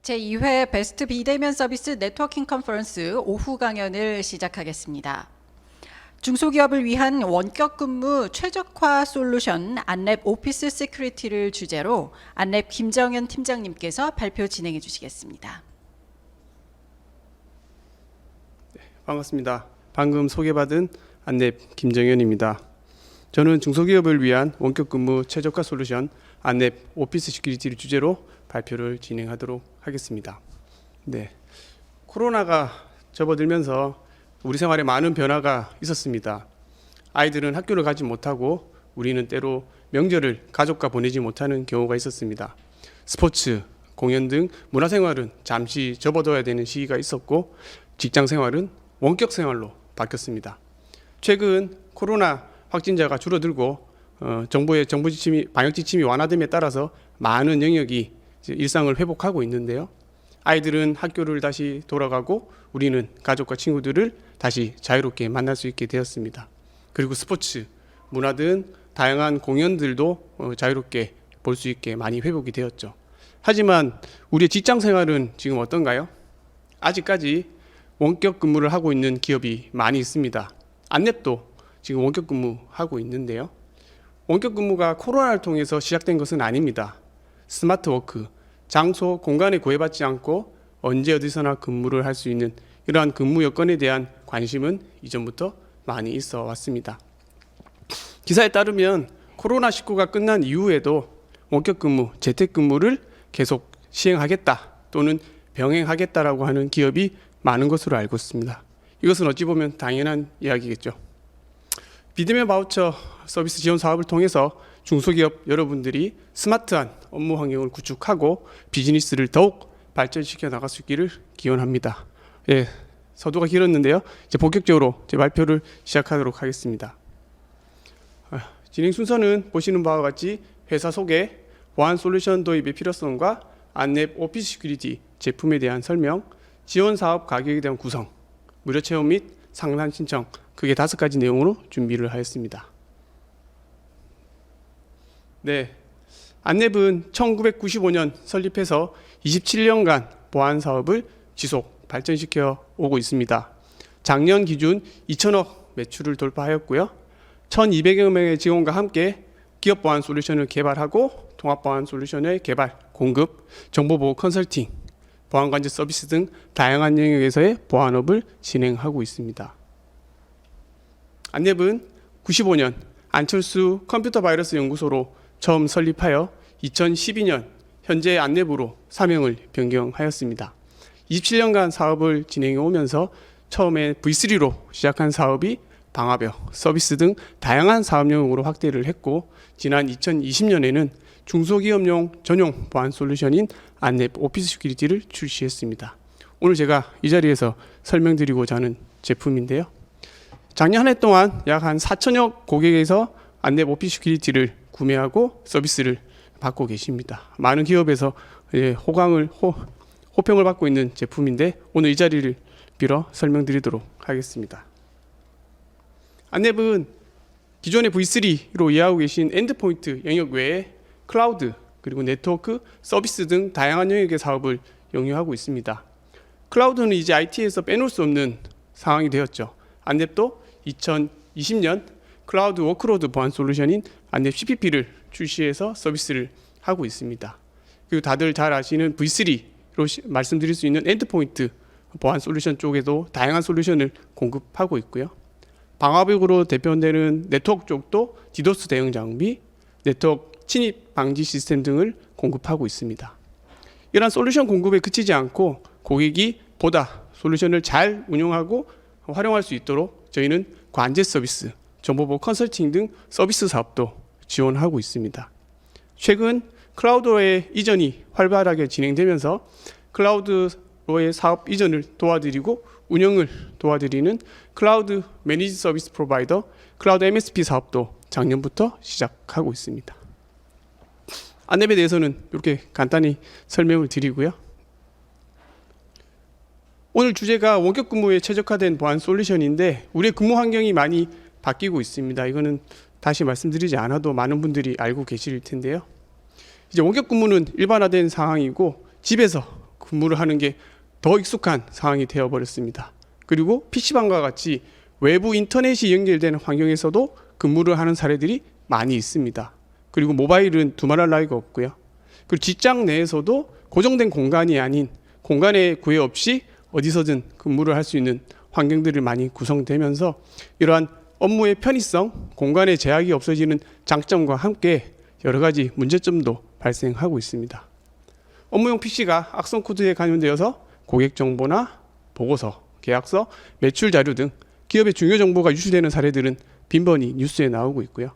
제2회 베스트 비대면 서비스 네트워킹 컨퍼런스 오후 강연을 시작하겠습니다. 중소기업을 위한 원격 근무 최적화 솔루션 안랩 오피스 시큐리티를 주제로 안랩 김정현 팀장님께서 발표 진행해 주시겠습니다. 반갑습니다. 방금 소개받은 안랩 김정현입니다. 저는 중소기업을 위한 원격 근무 최적화 솔루션 안랩 오피스 시큐리티를 주제로 발표를 진행하도록 하겠습니다. 코로나가 접어들면서 우리 생활에 많은 변화가 있었습니다. 아이들은 학교를 가지 못하고 우리는 때로 명절을 가족과 보내지 못하는 경우가 있었습니다. 스포츠, 공연 등 문화생활은 잠시 접어둬야 되는 시기가 있었고 직장 생활은 원격 생활로 바뀌었습니다. 최근 코로나 확진자가 줄어들고 정부의 정부 지침이 방역 지침이 완화됨에 따라서 많은 영역이 일상을 회복하고 있는데요. 아이들은 학교를 다시 돌아가고 우리는 가족과 친구들을 다시 자유롭게 만날 수 있게 되었습니다. 그리고 스포츠, 문화 등 다양한 공연들도 자유롭게 볼 수 있게 많이 회복이 되었죠. 하지만 우리의 직장 생활은 지금 어떤가요? 아직까지 원격 근무를 하고 있는 기업이 많이 있습니다. 안랩도 지금 원격 근무하고 있는데요. 원격 근무가 코로나를 통해서 시작된 것은 아닙니다. 스마트 워크, 장소, 공간에 구애받지 않고 언제 어디서나 근무를 할 수 있는 이러한 근무 여건에 대한 관심은 이전부터 많이 있어 왔습니다. 기사에 따르면 코로나19가 끝난 이후에도 원격 근무, 재택 근무를 계속 시행하겠다 또는 병행하겠다라고 하는 기업이 많은 것으로 알고 있습니다. 이것은 어찌 보면 당연한 이야기겠죠. 비대면 바우처 서비스 지원 사업을 통해서 중소기업 여러분들이 스마트한 업무 환경을 구축하고 비즈니스를 더욱 발전시켜 나갈 수 있기를 기원합니다. 서두가 길었는데요. 이제 본격적으로 제 발표를 시작하도록 하겠습니다. 진행 순서는 보시는 바와 같이 회사 소개, 보안 솔루션 도입의 필요성과 안랩 오피스 시큐리티 제품에 대한 설명, 지원 사업 가격에 대한 구성, 무료 체험 및 상담 신청, 크게 5가지 내용으로 준비를 하였습니다. 안랩은 1995년 설립해서 27년간 보안 사업을 지속 발전시켜 오고 있습니다. 작년 기준 2천억 매출을 돌파하였고요. 1,200여 명의 직원과 함께 기업 보안 솔루션을 개발하고 통합 보안 솔루션의 개발, 공급, 정보보호 컨설팅, 보안관제 서비스 등 다양한 영역에서의 보안업을 진행하고 있습니다. 안랩은 95년 안철수 컴퓨터 바이러스 연구소로 처음 설립하여 2012년 현재 안랩으로 사명을 변경하였습니다. 27년간 사업을 진행해 오면서 처음에 V3로 시작한 사업이 방화벽, 서비스 등 다양한 사업 영역으로 확대를 했고 지난 2020년에는 중소기업용 전용 보안 솔루션인 안랩 오피스 시큐리티를 출시했습니다. 오늘 제가 이 자리에서 설명드리고자 하는 제품인데요. 작년 한 해 동안 약 한 4천여 고객에서 안랩 오피스 시큐리티를 구매하고 서비스를 받고 계십니다. 많은 기업에서 호평을 받고 있는 제품인데 오늘 이 자리를 빌어 설명드리도록 하겠습니다. 안랩은 기존의 V3로 이해하고 계신 엔드포인트 영역 외에 클라우드 그리고 네트워크, 서비스 등 다양한 영역의 사업을 영위하고 있습니다. 클라우드는 이제 IT에서 빼놓을 수 없는 상황이 되었죠. 안랩도 2020년 클라우드 워크로드 보안 솔루션인 안랩 CPP를 출시해서 서비스를 하고 있습니다. 그리고 다들 잘 아시는 V3로 말씀드릴 수 있는 엔드포인트 보안 솔루션 쪽에도 다양한 솔루션을 공급하고 있고요. 방화벽으로 대표되는 네트워크 쪽도 디도스 대응 장비, 네트워크 침입 방지 시스템 등을 공급하고 있습니다. 이러한 솔루션 공급에 그치지 않고 고객이 보다 솔루션을 잘 운용하고 활용할 수 있도록 저희는 관제 서비스, 정보보호 컨설팅 등 서비스 사업도 지원하고 있습니다. 최근 클라우드로의 이전이 활발하게 진행되면서 클라우드로의 사업 이전을 도와드리고 운영을 도와드리는 클라우드 매니지 서비스 프로바이더, 클라우드 MSP 사업도 작년부터 시작하고 있습니다. 안랩에 대해서는 이렇게 간단히 설명을 드리고요. 오늘 주제가 원격 근무에 최적화된 보안 솔루션인데 우리의 근무 환경이 많이 바뀌고 있습니다. 이거는 다시 말씀드리지 않아도 많은 분들이 알고 계실 텐데요. 이제 원격 근무는 일반화된 상황이고 집에서 근무를 하는 게 더 익숙한 상황이 되어버렸습니다. 그리고 PC방과 같이 외부 인터넷이 연결되는 환경에서도 근무를 하는 사례들이 많이 있습니다. 그리고 모바일은 두말할 나위가 없고요. 그리고 직장 내에서도 고정된 공간이 아닌 공간의 구애 없이 어디서든 근무를 할 수 있는 환경들이 많이 구성되면서 이러한 업무의 편의성, 공간의 제약이 없어지는 장점과 함께 여러 가지 문제점도 발생하고 있습니다. 업무용 PC가 악성 코드에 감염되어서 고객 정보나 보고서, 계약서, 매출 자료 등 기업의 중요 정보가 유출되는 사례들은 빈번히 뉴스에 나오고 있고요.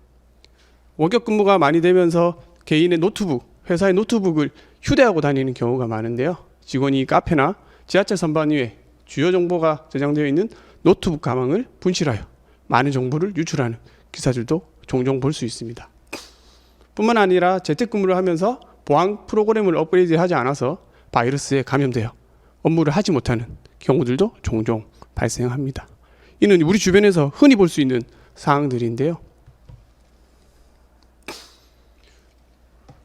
원격 근무가 많이 되면서 개인의 노트북, 회사의 노트북을 휴대하고 다니는 경우가 많은데요. 직원이 카페나 지하철 선반 위에 주요 정보가 저장되어 있는 노트북 가방을 분실하여 많은 정보를 유출하는 기사들도 종종 볼 수 있습니다. 뿐만 아니라 재택근무를 하면서 보안 프로그램을 업그레이드하지 않아서 바이러스에 감염되어 업무를 하지 못하는 경우들도 종종 발생합니다. 이는 우리 주변에서 흔히 볼 수 있는 사항들인데요.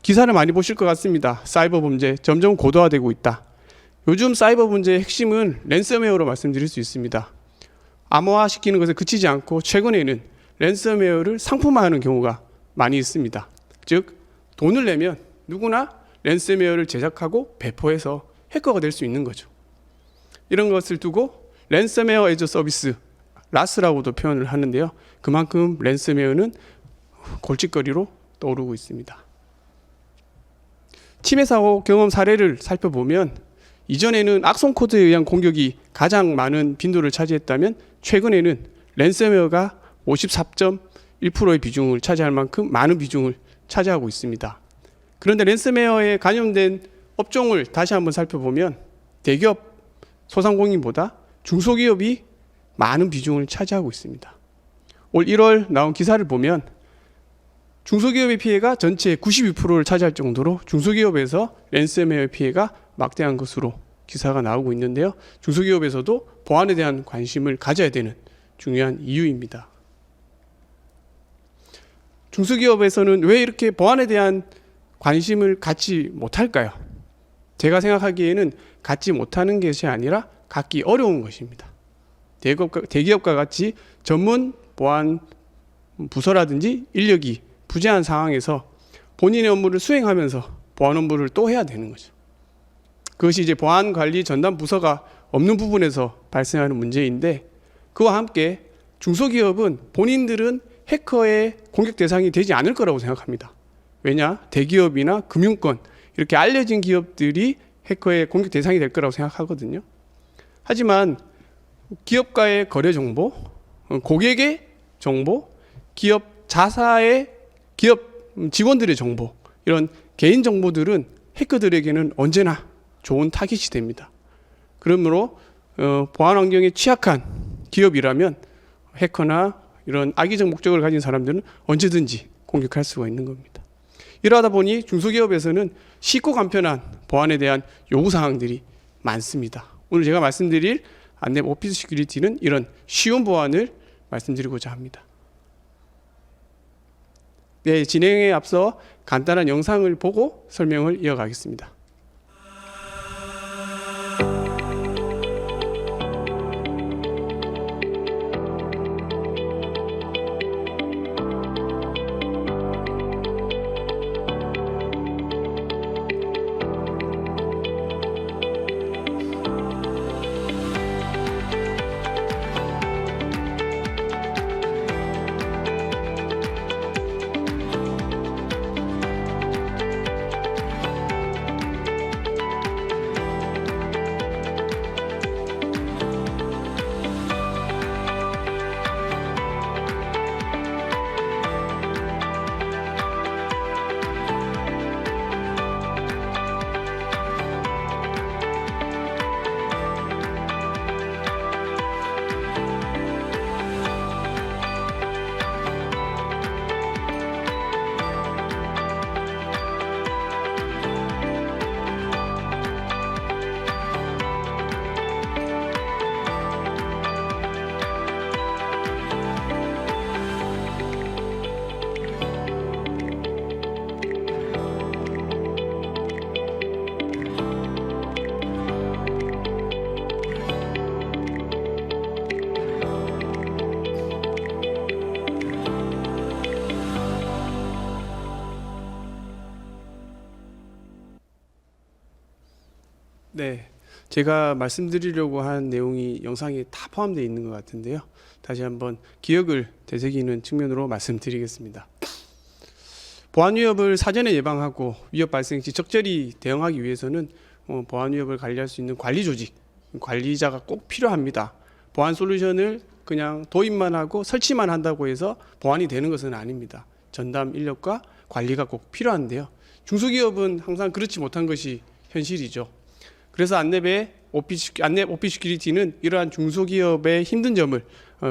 기사를 많이 보실 것 같습니다. 사이버 범죄 점점 고도화되고 있다. 요즘 사이버 범죄의 핵심은 랜섬웨어로 말씀드릴 수 있습니다. 암호화시키는 것에 그치지 않고 최근에는 랜섬웨어를 상품화하는 경우가 많이 있습니다. 즉 돈을 내면 누구나 랜섬웨어를 제작하고 배포해서 해커가 될 수 있는 거죠. 이런 것을 두고 랜섬웨어 애저 서비스, 라스라고도 표현을 하는데요. 그만큼 랜섬웨어는 골칫거리로 떠오르고 있습니다. 침해 사고 경험 사례를 살펴보면 이전에는 악성 코드에 의한 공격이 가장 많은 빈도를 차지했다면 최근에는 랜섬웨어가 54.1%의 비중을 차지할 만큼 많은 비중을 차지하고 있습니다. 그런데 랜섬웨어에 감염된 업종을 다시 한번 살펴보면 대기업 소상공인보다 중소기업이 많은 비중을 차지하고 있습니다. 올 1월 나온 기사를 보면 중소기업의 피해가 전체의 92%를 차지할 정도로 중소기업에서 랜섬웨어 피해가 막대한 것으로 기사가 나오고 있는데요. 중소기업에서도 보안에 대한 관심을 가져야 되는 중요한 이유입니다. 중소기업에서는 왜 이렇게 보안에 대한 관심을 갖지 못할까요? 제가 생각하기에는 갖지 못하는 것이 아니라 갖기 어려운 것입니다. 대기업과 같이 전문 보안 부서라든지 인력이 부재한 상황에서 본인의 업무를 수행하면서 보안 업무를 또 해야 되는 거죠. 그것이 이제 보안 관리 전담 부서가 없는 부분에서 발생하는 문제인데, 그와 함께 중소기업은 본인들은 해커의 공격 대상이 되지 않을 거라고 생각합니다. 왜냐? 대기업이나 금융권 이렇게 알려진 기업들이 해커의 공격 대상이 될 거라고 생각하거든요. 하지만 기업과의 거래 정보, 고객의 정보, 기업 자사의 기업 직원들의 정보, 이런 개인 정보들은 해커들에게는 언제나 좋은 타깃이 됩니다. 그러므로 보안 환경에 취약한 기업이라면 해커나 이런 악의적 목적을 가진 사람들은 언제든지 공격할 수가 있는 겁니다. 이러다 보니 중소기업에서는 쉽고 간편한 보안에 대한 요구사항들이 많습니다. 오늘 제가 말씀드릴 안랩 오피스 시큐리티는 이런 쉬운 보안을 말씀드리고자 합니다. 네, 진행에 앞서 간단한 영상을 보고 설명을 이어가겠습니다. 네, 제가 말씀드리려고 한 내용이 영상에 다 포함되어 있는 것 같은데요. 다시 한번 기억을 되새기는 측면으로 말씀드리겠습니다. 보안 위협을 사전에 예방하고 위협 발생 시 적절히 대응하기 위해서는 보안 위협을 관리할 수 있는 관리 조직, 관리자가 꼭 필요합니다. 보안 솔루션을 그냥 도입만 하고 설치만 한다고 해서 보안이 되는 것은 아닙니다. 전담 인력과 관리가 꼭 필요한데요. 중소기업은 항상 그렇지 못한 것이 현실이죠. 그래서 안랩 오피 시큐리티는 이러한 중소기업의 힘든 점을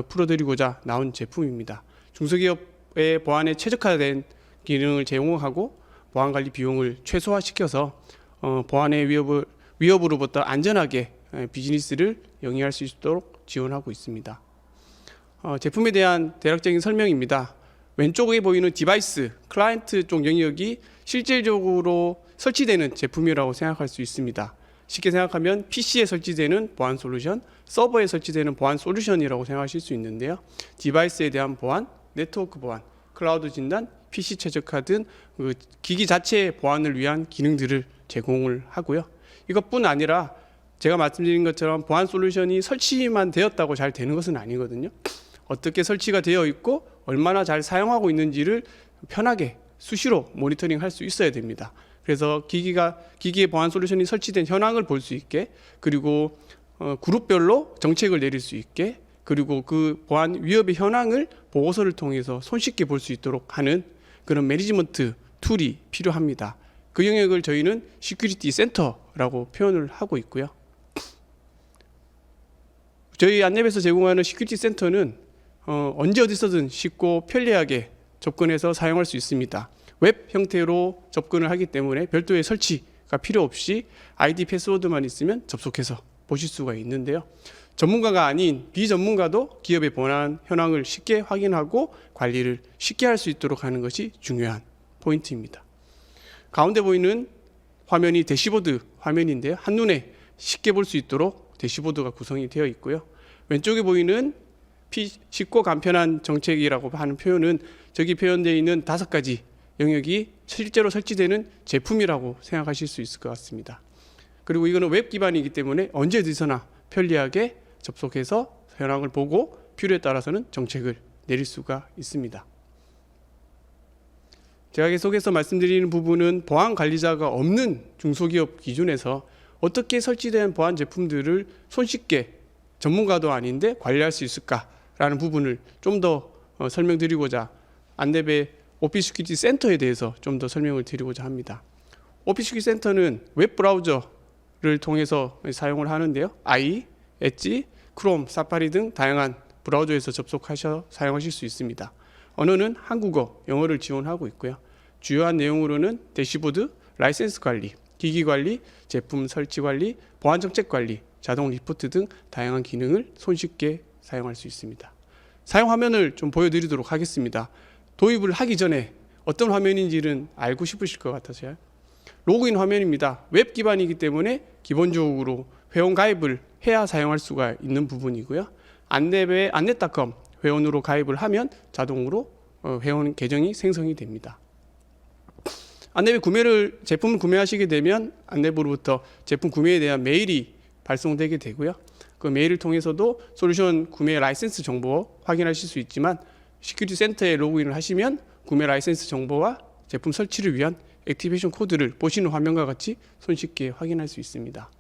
풀어드리고자 나온 제품입니다. 중소기업의 보안에 최적화된 기능을 제공하고 보안관리 비용을 최소화시켜서 보안의 위협으로부터 안전하게 비즈니스를 영위할 수 있도록 지원하고 있습니다. 제품에 대한 대략적인 설명입니다. 왼쪽에 보이는 디바이스, 클라이언트 쪽 영역이 실질적으로 설치되는 제품이라고 생각할 수 있습니다. 쉽게 생각하면 PC에 설치되는 보안 솔루션, 서버에 설치되는 보안 솔루션이라고 생각하실 수 있는데요. 디바이스에 대한 보안, 네트워크 보안, 클라우드 진단, PC 최적화 등 그 기기 자체의 보안을 위한 기능들을 제공을 하고요. 이것뿐 아니라 제가 말씀드린 것처럼 보안 솔루션이 설치만 되었다고 잘 되는 것은 아니거든요. 어떻게 설치가 되어 있고 얼마나 잘 사용하고 있는지를 편하게 수시로 모니터링 할 수 있어야 됩니다. 그래서 기기에 보안 솔루션이 설치된 현황을 볼 수 있게, 그리고 그룹별로 정책을 내릴 수 있게, 그리고 그 보안 위협의 현황을 보고서를 통해서 손쉽게 볼 수 있도록 하는 그런 매니지먼트 툴이 필요합니다. 그 영역을 저희는 시큐리티 센터라고 표현을 하고 있고요. 저희 안랩에서 제공하는 시큐리티 센터는 언제 어디서든 쉽고 편리하게 접근해서 사용할 수 있습니다. 웹 형태로 접근을 하기 때문에 별도의 설치가 필요 없이 아이디 패스워드만 있으면 접속해서 보실 수가 있는데요. 전문가가 아닌 비전문가도 기업의 보안 현황을 쉽게 확인하고 관리를 쉽게 할 수 있도록 하는 것이 중요한 포인트입니다. 가운데 보이는 화면이 대시보드 화면인데요. 한눈에 쉽게 볼 수 있도록 대시보드가 구성이 되어 있고요. 왼쪽에 보이는 쉽고 간편한 정책이라고 하는 표현은 저기 표현되어 있는 5가지 영역이 실제로 설치되는 제품이라고 생각하실 수 있을 것 같습니다. 그리고 이거는 웹 기반이기 때문에 언제 어디서나 편리하게 접속해서 현황을 보고 필요에 따라서는 정책을 내릴 수가 있습니다. 제가 계속해서 말씀드리는 부분은 보안 관리자가 없는 중소기업 기준에서 어떻게 설치된 보안 제품들을 손쉽게 전문가도 아닌데 관리할 수 있을까라는 부분을 좀 더 설명드리고자 안랩의 오피 시큐리티 센터에 대해서 좀 더 설명을 드리고자 합니다. 오피 시큐리티 센터는 웹 브라우저를 통해서 사용을 하는데요. 엣지, 크롬, 사파리 등 다양한 브라우저에서 접속하셔 사용하실 수 있습니다. 언어는 한국어, 영어를 지원하고 있고요. 주요한 내용으로는 대시보드, 라이센스 관리, 기기 관리, 제품 설치 관리, 보안 정책 관리, 자동 리포트 등 다양한 기능을 손쉽게 사용할 수 있습니다. 사용 화면을 좀 보여드리도록 하겠습니다. 도입을 하기 전에 어떤 화면인지는 알고 싶으실 것 같아서요. 로그인 화면입니다. 웹 기반이기 때문에 기본적으로 회원 가입을 해야 사용할 수가 있는 부분이고요. 안랩의 안랩.com 회원으로 가입을 하면 자동으로 회원 계정이 생성이 됩니다. 안랩의 제품을 구매하시게 되면 안랩으로부터 제품 구매에 대한 메일이 발송되게 되고요. 그 메일을 통해서도 솔루션 구매 라이센스 정보 확인하실 수 있지만 시큐리티 센터에 로그인을 하시면 구매 라이센스 정보와 제품 설치를 위한 액티베이션 코드를 보시는 화면과 같이 손쉽게 확인할 수 있습니다.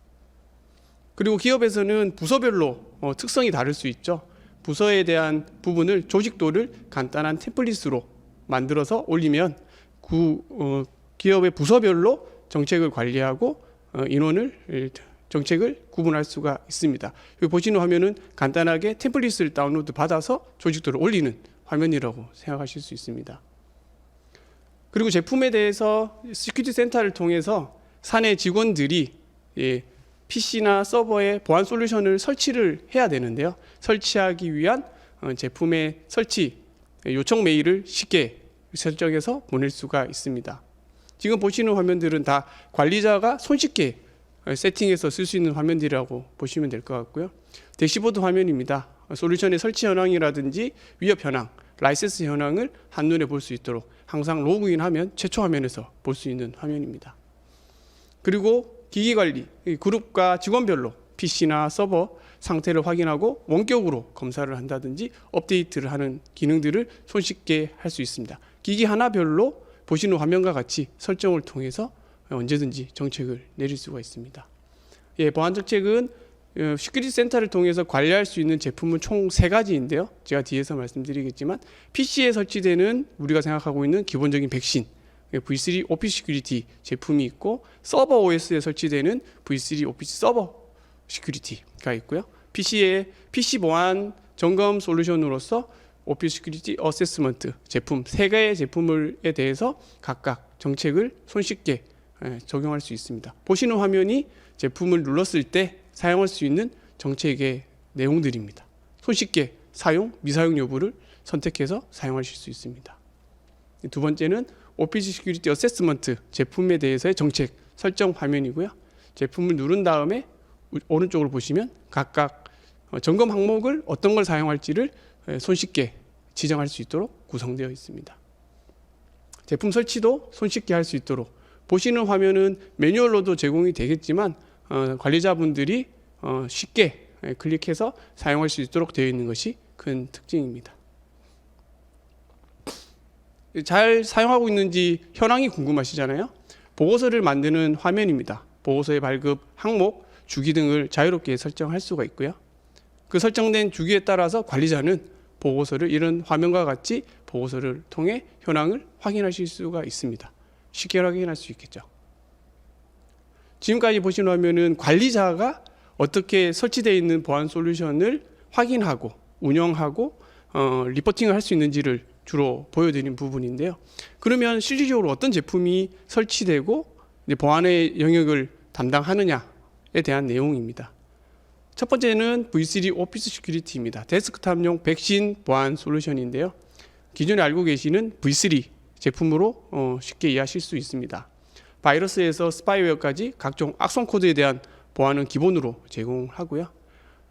그리고 기업에서는 부서별로 특성이 다를 수 있죠. 부서에 대한 부분을 조직도를 간단한 템플릿으로 만들어서 올리면 기업의 부서별로 정책을 관리하고 정책을 구분할 수가 있습니다. 여기 보시는 화면은 간단하게 템플릿을 다운로드 받아서 조직도를 올리는 화면이라고 생각하실 수 있습니다. 그리고 제품에 대해서 시큐리티 센터를 통해서 사내 직원들이 PC나 서버에 보안 솔루션을 설치를 해야 되는데요. 설치하기 위한 제품의 설치 요청 메일을 쉽게 설정해서 보낼 수가 있습니다. 지금 보시는 화면들은 다 관리자가 손쉽게 세팅해서 쓸 수 있는 화면들이라고 보시면 될 것 같고요. 대시보드 화면입니다. 솔루션의 설치 현황이라든지 위협 현황, 라이센스 현황을 한눈에 볼 수 있도록 항상 로그인하면 최초 화면에서 볼 수 있는 화면입니다. 그리고 기기 관리, 그룹과 직원별로 PC나 서버 상태를 확인하고 원격으로 검사를 한다든지 업데이트를 하는 기능들을 손쉽게 할 수 있습니다. 기기 하나별로 보시는 화면과 같이 설정을 통해서 언제든지 정책을 내릴 수가 있습니다. 보안 정책은 시큐리티 센터를 통해서 관리할 수 있는 제품은 총 3가지인데요. 제가 뒤에서 말씀드리겠지만 PC에 설치되는 우리가 생각하고 있는 기본적인 백신 V3 오피스 시큐리티 제품이 있고, 서버 OS에 설치되는 V3 오피스 서버 시큐리티가 있고요. PC 보안 점검 솔루션으로서 오피스 시큐리티 어세스먼트 제품 3개의 제품에 대해서 각각 정책을 손쉽게 적용할 수 있습니다. 보시는 화면이 제품을 눌렀을 때 사용할 수 있는 정책의 내용들입니다. 손쉽게 사용, 미사용 여부를 선택해서 사용하실 수 있습니다. 두 번째는 오피스 시큐리티 어세스먼트 제품에 대해서의 정책 설정 화면이고요. 제품을 누른 다음에 오른쪽으로 보시면 각각 점검 항목을 어떤 걸 사용할지를 손쉽게 지정할 수 있도록 구성되어 있습니다. 제품 설치도 손쉽게 할 수 있도록, 보시는 화면은 매뉴얼로도 제공이 되겠지만 관리자분들이 쉽게 클릭해서 사용할 수 있도록 되어 있는 것이 큰 특징입니다. 잘 사용하고 있는지 현황이 궁금하시잖아요. 보고서를 만드는 화면입니다. 보고서의 발급, 항목, 주기 등을 자유롭게 설정할 수가 있고요. 그 설정된 주기에 따라서 관리자는 보고서를 이런 화면과 같이 보고서를 통해 현황을 확인하실 수가 있습니다. 쉽게 확인할 수 있겠죠. 지금까지 보신 화면은 관리자가 어떻게 설치되어 있는 보안 솔루션을 확인하고 운영하고 리포팅을 할 수 있는지를 주로 보여드린 부분인데요. 그러면 실질적으로 어떤 제품이 설치되고 보안의 영역을 담당하느냐에 대한 내용입니다. 첫 번째는 V3 오피스 시큐리티입니다. 데스크탑용 백신 보안 솔루션인데요. 기존에 알고 계시는 V3 제품으로 쉽게 이해하실 수 있습니다. 바이러스에서 스파이웨어까지 각종 악성 코드에 대한 보안은 기본으로 제공하고요.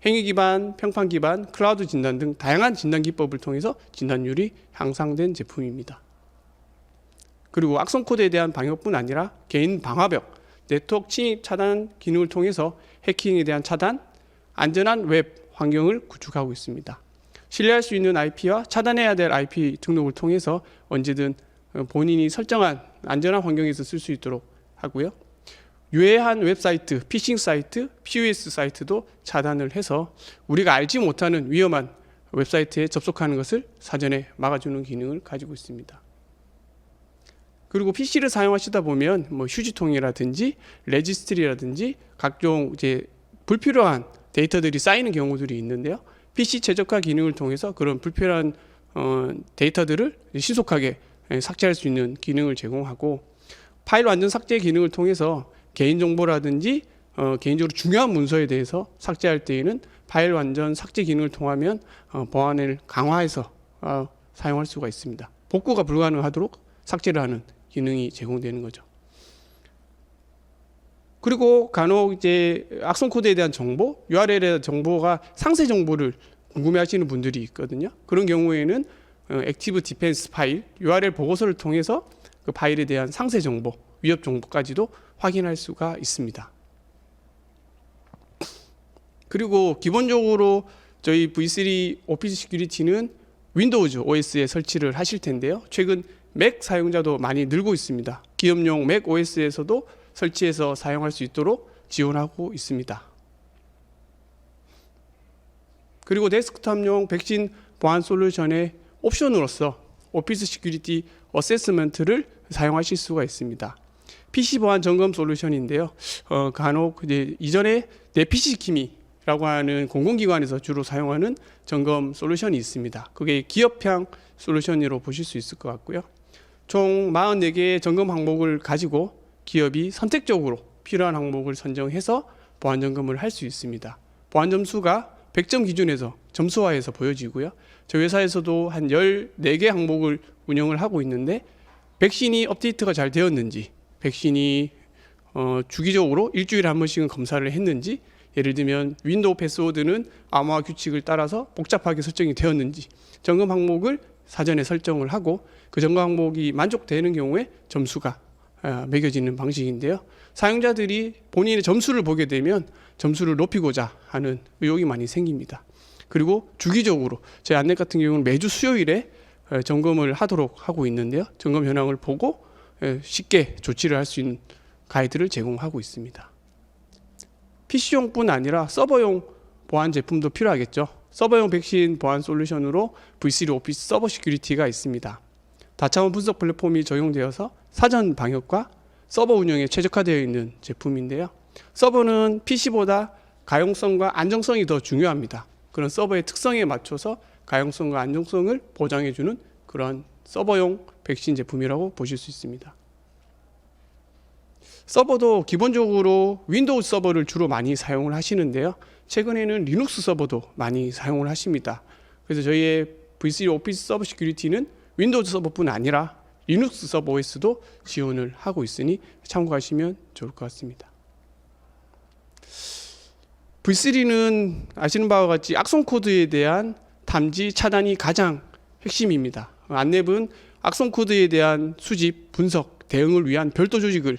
행위 기반, 평판 기반, 클라우드 진단 등 다양한 진단 기법을 통해서 진단율이 향상된 제품입니다. 그리고 악성 코드에 대한 방역뿐 아니라 개인 방화벽, 네트워크 침입 차단 기능을 통해서 해킹에 대한 차단, 안전한 웹 환경을 구축하고 있습니다. 신뢰할 수 있는 IP와 차단해야 될 IP 등록을 통해서 언제든 본인이 설정한 안전한 환경에서 쓸 수 있도록 하고요. 유해한 웹사이트, 피싱 사이트, POS 사이트도 차단을 해서 우리가 알지 못하는 위험한 웹사이트에 접속하는 것을 사전에 막아주는 기능을 가지고 있습니다. 그리고 PC를 사용하시다 보면 휴지통이라든지 레지스트리라든지 각종 불필요한 데이터들이 쌓이는 경우들이 있는데요. PC 최적화 기능을 통해서 그런 불필요한 데이터들을 신속하게 삭제할 수 있는 기능을 제공하고, 파일 완전 삭제 기능을 통해서 개인정보라든지 개인적으로 중요한 문서에 대해서 삭제할 때에는 파일 완전 삭제 기능을 통하면 보안을 강화해서 사용할 수가 있습니다. 복구가 불가능하도록 삭제를 하는 기능이 제공되는 거죠. 그리고 간혹 악성 코드에 대한 정보, URL에 대한 정보가 상세 정보를 궁금해하시는 분들이 있거든요. 그런 경우에는 액티브 디펜스 파일, URL 보고서를 통해서 그 파일에 대한 상세 정보, 위협 정보까지도 확인할 수가 있습니다. 그리고 기본적으로 저희 V3 오피스 시큐리티는 윈도우즈 OS에 설치를 하실 텐데요. 최근 맥 사용자도 많이 늘고 있습니다. 기업용 맥 OS에서도 설치해서 사용할 수 있도록 지원하고 있습니다. 그리고 데스크탑용 백신 보안 솔루션의 옵션으로서 오피스 시큐리티 어세스먼트를 사용하실 수가 있습니다. PC 보안 점검 솔루션인데요. 간혹 이전에 내 PC 지킴이라고 하는 공공기관에서 주로 사용하는 점검 솔루션이 있습니다. 그게 기업형 솔루션으로 보실 수 있을 것 같고요. 총 44개의 점검 항목을 가지고 기업이 선택적으로 필요한 항목을 선정해서 보안 점검을 할 수 있습니다. 보안 점수가 100점 기준에서 점수화해서 보여지고요. 저희 회사에서도 한 14개 항목을 운영을 하고 있는데, 백신이 업데이트가 잘 되었는지, 백신이 주기적으로 일주일에 한 번씩은 검사를 했는지, 예를 들면 윈도우 패스워드는 암호화 규칙을 따라서 복잡하게 설정이 되었는지 점검 항목을 사전에 설정을 하고, 그 점검 항목이 만족되는 경우에 점수가 매겨지는 방식인데요. 사용자들이 본인의 점수를 보게 되면 점수를 높이고자 하는 의욕이 많이 생깁니다. 그리고 주기적으로 저희 안랩 같은 경우는 매주 수요일에 점검을 하도록 하고 있는데요. 점검 현황을 보고 쉽게 조치를 할 수 있는 가이드를 제공하고 있습니다. PC용뿐 아니라 서버용 보안 제품도 필요하겠죠. 서버용 백신 보안 솔루션으로 V3 오피스 서버 시큐리티가 있습니다. 다차원 분석 플랫폼이 적용되어서 사전 방역과 서버 운영에 최적화되어 있는 제품인데요. 서버는 PC보다 가용성과 안정성이 더 중요합니다. 그런 서버의 특성에 맞춰서 가용성과 안정성을 보장해주는 그런 서버용 백신 제품이라고 보실 수 있습니다. 서버도 기본적으로 윈도우 서버를 주로 많이 사용을 하시는데요. 최근에는 리눅스 서버도 많이 사용을 하십니다. 그래서 저희의 V3 오피스 서버 시큐리티는 윈도우 서버뿐 아니라 리눅스 서버 OS도 지원을 하고 있으니 참고하시면 좋을 것 같습니다. V3는 아시는 바와 같이 악성 코드에 대한 탐지 차단이 가장 핵심입니다. 안랩은 악성 코드에 대한 수집, 분석, 대응을 위한 별도 조직을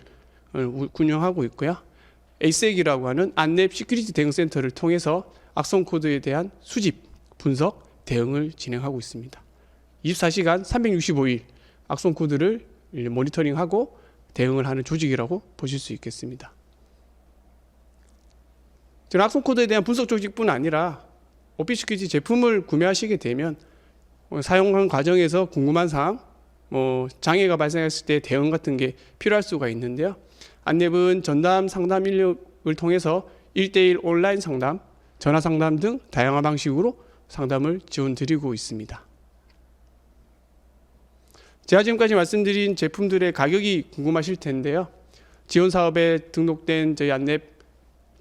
운영하고 있고요. ASEC이라고 하는 안랩 시큐리티 대응 센터를 통해서 악성 코드에 대한 수집, 분석, 대응을 진행하고 있습니다. 24시간 365일 악성 코드를 모니터링하고 대응을 하는 조직이라고 보실 수 있겠습니다. 저는 악성 코드에 대한 분석 조직뿐 아니라 오피스 시큐리티 제품을 구매하시게 되면 사용하는 과정에서 궁금한 사항, 장애가 발생했을 때 대응 같은 게 필요할 수가 있는데요. 안랩은 전담 상담 인력을 통해서 1:1 온라인 상담, 전화 상담 등 다양한 방식으로 상담을 지원드리고 있습니다. 제가 지금까지 말씀드린 제품들의 가격이 궁금하실 텐데요. 지원 사업에 등록된 저희 안랩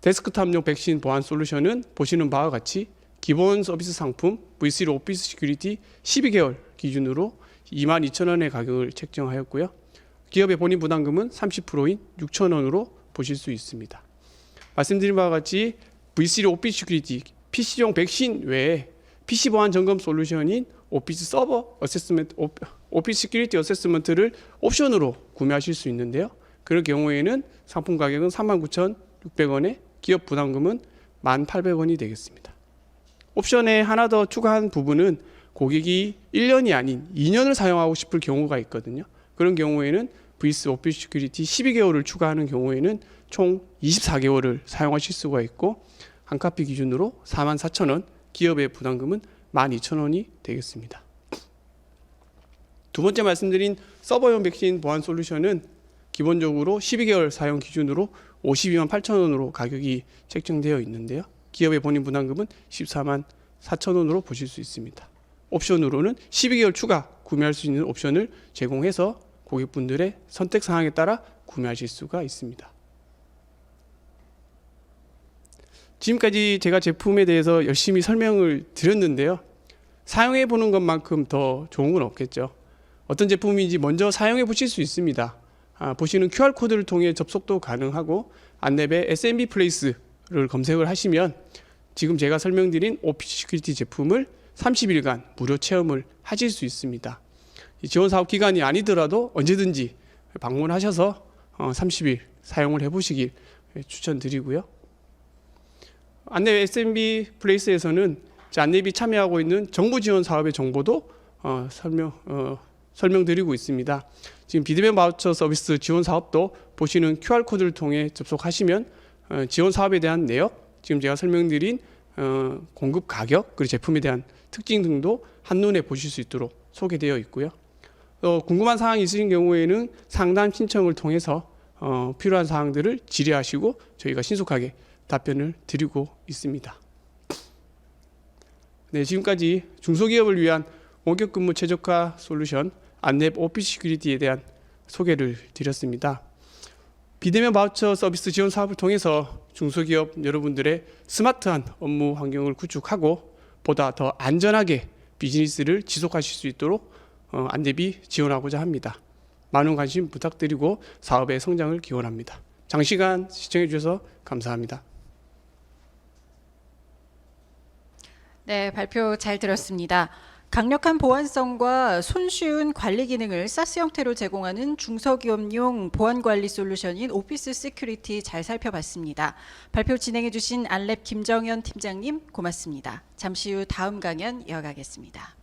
데스크탑용 백신 보안 솔루션은 보시는 바와 같이 기본 서비스 상품 V3 오피스 시큐리티 12개월 기준으로 22,000원의 가격을 책정하였고요. 기업의 본인 부담금은 30%인 6,000원으로 보실 수 있습니다. 말씀드린 바와 같이 V3 오피스 시큐리티 PC용 백신 외에 PC 보안 점검 솔루션인 오피스 서버 어세스먼트, 오피스 시큐리티 어세스먼트를 옵션으로 구매하실 수 있는데요. 그럴 경우에는 상품 가격은 39,600원에 기업 부담금은 1,800원이 되겠습니다. 옵션에 하나 더 추가한 부분은 고객이 1년이 아닌 2년을 사용하고 싶을 경우가 있거든요. 그런 경우에는 V3 오피스 시큐리티 12개월을 추가하는 경우에는 총 24개월을 사용하실 수가 있고 한 카피 기준으로 44,000원, 기업의 부담금은 12,000원이 되겠습니다. 두 번째 말씀드린 서버용 백신 보안 솔루션은 기본적으로 12개월 사용 기준으로 528,000원으로 가격이 책정되어 있는데요. 기업의 본인 부담금은 144,000원으로 보실 수 있습니다. 옵션으로는 12개월 추가 구매할 수 있는 옵션을 제공해서 고객분들의 선택 사항에 따라 구매하실 수가 있습니다. 지금까지 제가 제품에 대해서 열심히 설명을 드렸는데요. 사용해 보는 것만큼 더 좋은 건 없겠죠. 어떤 제품인지 먼저 사용해 보실 수 있습니다. 보시는 QR코드를 통해 접속도 가능하고 안랩의 SMB 플레이스를 검색을 하시면 지금 제가 설명드린 오피스 시큐리티 제품을 30일간 무료 체험을 하실 수 있습니다. 지원 사업 기간이 아니더라도 언제든지 방문하셔서 30일 사용을 해보시길 추천드리고요. 안랩 SMB 플레이스에서는 안랩이 참여하고 있는 정부 지원 사업의 정보도 설명드리고 있습니다. 지금 비대면 바우처 서비스 지원 사업도 보시는 QR코드를 통해 접속하시면 지원 사업에 대한 내역, 지금 제가 설명드린 공급 가격, 그리고 제품에 대한 특징 등도 한눈에 보실 수 있도록 소개되어 있고요. 궁금한 사항이 있으신 경우에는 상담 신청을 통해서 필요한 사항들을 질의하시고 저희가 신속하게 답변을 드리고 있습니다. 네, 지금까지 중소기업을 위한 원격 근무 최적화 솔루션 안랩 오피스 시큐리티에 대한 소개를 드렸습니다. 비대면 바우처 서비스 지원 사업을 통해서 중소기업 여러분들의 스마트한 업무 환경을 구축하고 보다 더 안전하게 비즈니스를 지속하실 수 있도록 안랩이 지원하고자 합니다. 많은 관심 부탁드리고 사업의 성장을 기원합니다. 장시간 시청해 주셔서 감사합니다. 네, 발표 잘 들었습니다. 강력한 보안성과 손쉬운 관리 기능을 사스 형태로 제공하는 중소기업용 보안 관리 솔루션인 오피스 시큐리티 잘 살펴봤습니다. 발표 진행해 주신 안랩 김정현 팀장님 고맙습니다. 잠시 후 다음 강연 이어가겠습니다.